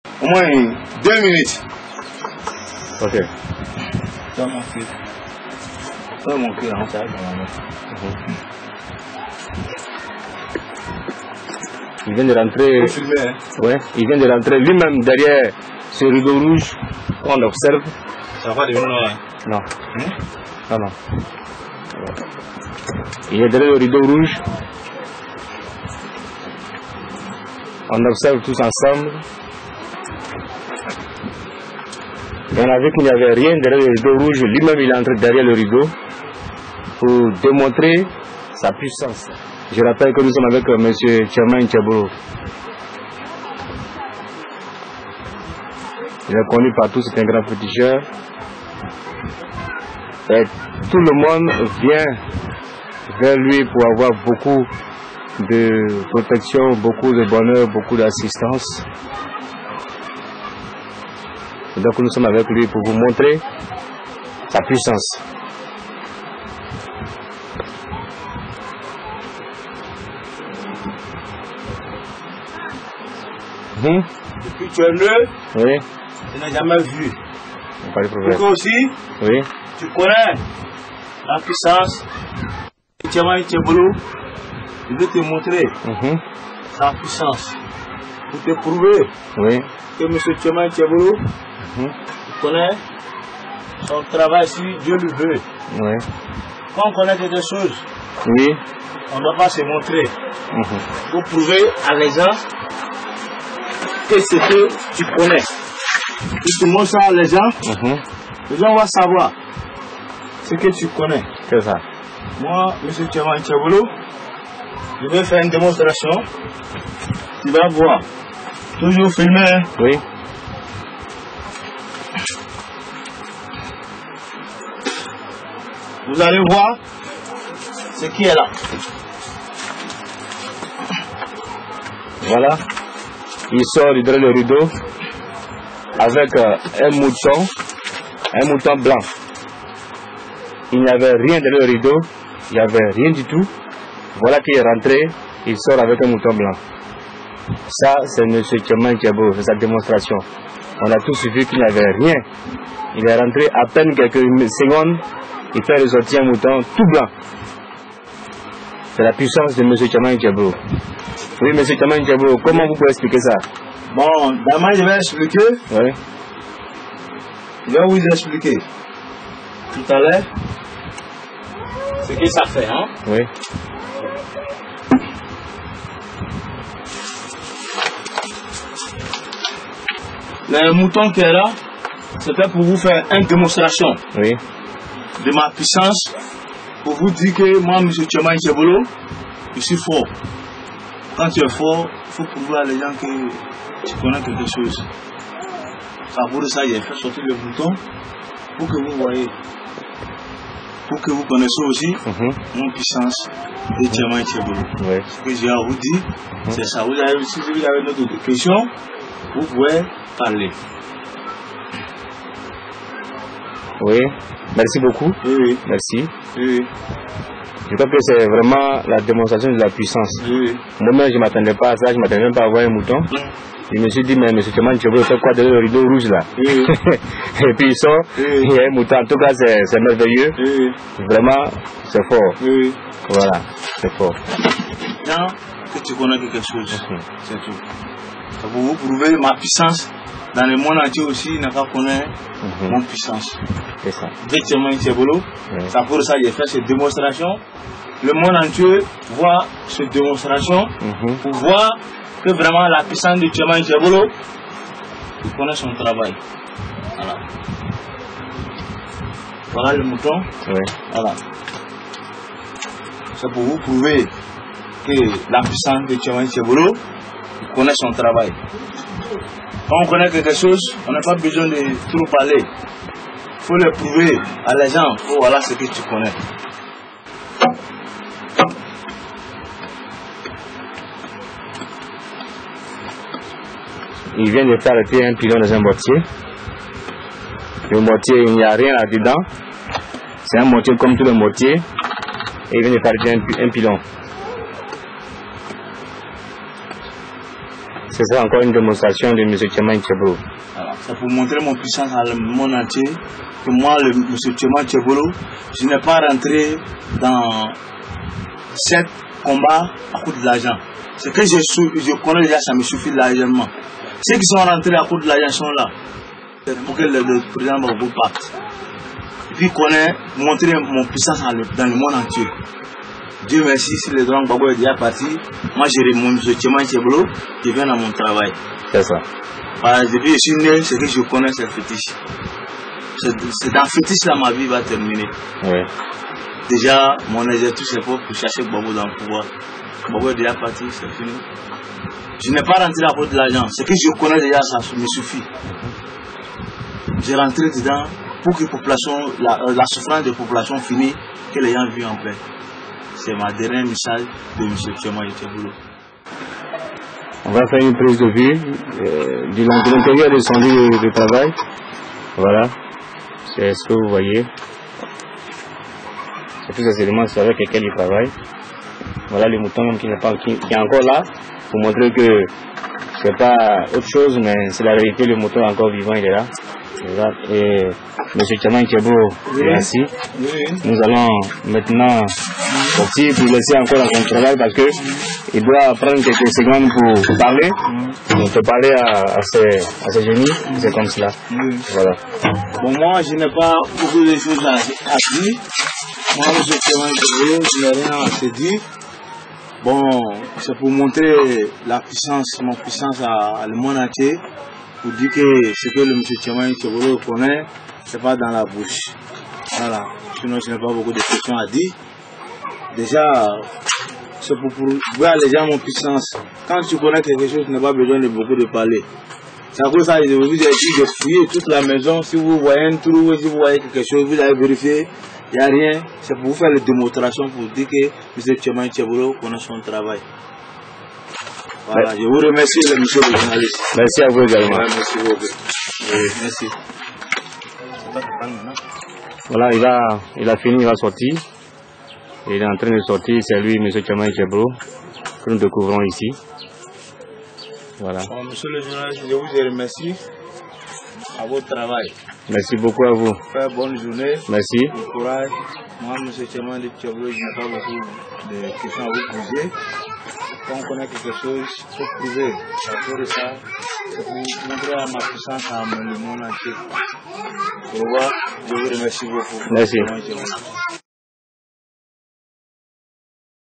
Au moins 2 minutes. Ok. Ça m'a fait. Ça m'a fait en salle dans la main. Il vient de rentrer. Filmer, hein? Ouais, il vient de rentrer lui-même derrière ce rideau rouge qu'on observe. Ça va devenir noir. Non. Non, non. Il est derrière le rideau rouge. On observe tous ensemble. Et on a vu qu'il n'y avait rien derrière le rideau rouge. Lui-même, il est entré derrière le rideau pour démontrer sa puissance. Je rappelle que nous sommes avec M. Tchermain Tchebolo. Il est connu partout, c'est un grand féticheur. Et tout le monde vient vers lui pour avoir beaucoup de protection, beaucoup de bonheur, beaucoup d'assistance. Donc nous sommes avec lui pour vous montrer sa puissance. Depuis que tu es né, Oui. tu n'as jamais vu. Pas de problème. Toi aussi, Oui. tu connais la puissance de Tchermain Tchebolo. Je vais te montrer sa puissance pour te prouver Oui. que M. Tchermain Tchebolo connaît son travail si Dieu le veut. Oui. Quand on connaît quelque chose, Oui. on ne doit pas se montrer pour prouver à les gens que c'est que tu connais. Si tu montres ça à les gens vont savoir ce que tu connais. C'est ça. Moi, M. Tchermain Tchebolo, je vais faire une démonstration. Tu vas voir. Toujours filmer. Hein? Oui. Vous allez voir ce qui est là. Voilà. Il sort derrière le rideau avec un mouton blanc. Il n'y avait rien derrière le rideau, il n'y avait rien du tout. Voilà qu'il est rentré, il sort avec un mouton blanc. Ça, c'est M. Tchermain Tchebolo, c'est sa démonstration. On a tous vu qu'il n'y avait rien. Il est rentré à peine quelques secondes, il fait ressortir un mouton tout blanc. C'est la puissance de M. Tchermain Tchebolo. Oui, M. Tchermain Tchebolo, comment vous pouvez expliquer ça? Bon, d'abord je vais expliquer. Oui. Je vais vous expliquer tout à l'heure ce que ça fait. Hein? Oui. Le mouton qui est là, c'était pour vous faire une démonstration Oui. de ma puissance, pour vous dire que moi, M. Tchermain Tchebolo, je suis fort. Quand tu es fort, il faut prouver à les gens que tu connais quelque chose. Pour ça, j'ai fait sortir le mouton pour que vous voyez, pour que vous connaissiez aussi mon puissance de Tchermain Tchebolo. Oui. Ce que j'ai à vous dire, c'est ça. Si vous avez d'autres questions, vous pouvez parler. Oui. Merci beaucoup. Oui. Merci. Oui. Je crois que c'est vraiment la démonstration de la puissance. Oui. Moi-même, je ne m'attendais pas à ça, je ne m'attendais même pas à voir un mouton. Je me suis dit, mais M. Tchermain Tchebolo fait quoi derrière le rideau rouge là? Oui. Et puis il sort, il y a un mouton. En tout cas, c'est merveilleux. Oui. Vraiment, c'est fort. Oui. Voilà, c'est fort. Maintenant que tu connais quelque chose, c'est tout. Ça pour vous prouver ma puissance. Dans le monde entier aussi, il n'a pas connu mon puissance. C'est ça. De Tchermain Tchebolo. C'est pour ça que j'ai fait cette démonstration. Le monde entier voit cette démonstration pour voir que vraiment la puissance de Tchermain Tchebolo, il connaît son travail. Voilà. Voilà le mouton. Oui. Voilà. C'est pour vous prouver que la puissance de Tchermain Tchebolo, il connaît son travail. Quand on connaît quelque chose, on n'a pas besoin de trop parler. Il faut le prouver à les gens. Oh, voilà ce que tu connais. Il vient de faire arrêter un pilon dans un mortier. Le mortier, il n'y a rien là-dedans. C'est un mortier comme tous les mortiers. Et il vient de faire arrêter un pilon. ce sera encore une démonstration de M. Tchema Tchebolo. Voilà. C'est pour montrer mon puissance à le monde entier que moi, le M. Tchema Tchebolo, je n'ai pas rentré dans 7 combats à cause de l'argent. Ce que je connais déjà, ça me suffit largement. Ceux qui sont rentrés à cause de l'argent sont là. Pour que le président Gbagbo parte. Et puis montrer mon puissance dans le monde entier. Dieu merci, si le grand Gbagbo est déjà parti, moi j'ai mon M. Tchema Tchebolo, je viens dans mon travail. C'est ça. Voilà, depuis que je suis né, ce que je connais, c'est le fétiche. C'est dans le fétiche là ma vie va terminer. Oui. Déjà, mon exercice c'est pour chercher Gbagbo dans le pouvoir. Gbagbo est déjà parti, c'est fini. Je n'ai pas rentré à cause de l'argent. Ce que je connais déjà, ça me suffit. J'ai rentré dedans pour que la souffrance des populations finisse, que les gens vivent en paix. C'est ma dernier message de M. Tchema Tchebolo. On va faire une prise de vue de l'intérieur de son lieu de travail. Voilà, c'est ce que vous voyez. C'est tous ces éléments avec lesquels il travaille. Voilà le mouton qui est encore là pour montrer que c'est pas autre chose, mais c'est la réalité. Le mouton est encore vivant, il est là. Et M. Tchema Tchebolo est assis. Nous allons maintenant sortir pour laisser encore dans son travail parce que il doit prendre quelques secondes pour parler, pour parler à ses génies, c'est comme cela. Voilà. Bon, moi je n'ai pas beaucoup de choses à dire. Moi, M. Tchema Tchebolo, je n'ai rien à se dire. Bon, c'est pour montrer la puissance, mon puissance à le monde entier. Pour dire que ce que le M. Tchema Tchebolo connaît, c'est pas dans la bouche. Voilà. Sinon, je n'ai pas beaucoup de questions à dire. Déjà, c'est pour voir les gens mon puissance. Quand tu connais quelque chose, tu n'as pas besoin de beaucoup de parler. C'est à cause de ça que je vous ai dit de fouiller toute la maison. Si vous voyez un trou, si vous voyez quelque chose, vous allez vérifier. Il n'y a rien. C'est pour vous faire la démonstration pour dire que M. Tchema Tchebolo connaît son travail. Voilà, je vous remercie, monsieur le journaliste. Merci à vous également. Ouais, merci beaucoup. Oui, merci. Voilà, il a fini, il va sortir. Il est en train de sortir, c'est lui, M. Tchema Tchebolo, que nous découvrons ici. Voilà. Bon, monsieur le journaliste, je vous remercie à votre travail. Merci beaucoup à vous. Faire bonne journée. Merci. Bon courage. Moi, M. Tchema Tchebolo, je n'ai pas beaucoup de questions à vous poser. Quand on connaît quelque chose, il faut prouver. À cause de ça, c'est pour montrer à ma puissance à le monde entier. Au revoir, je vous remercie beaucoup. Merci.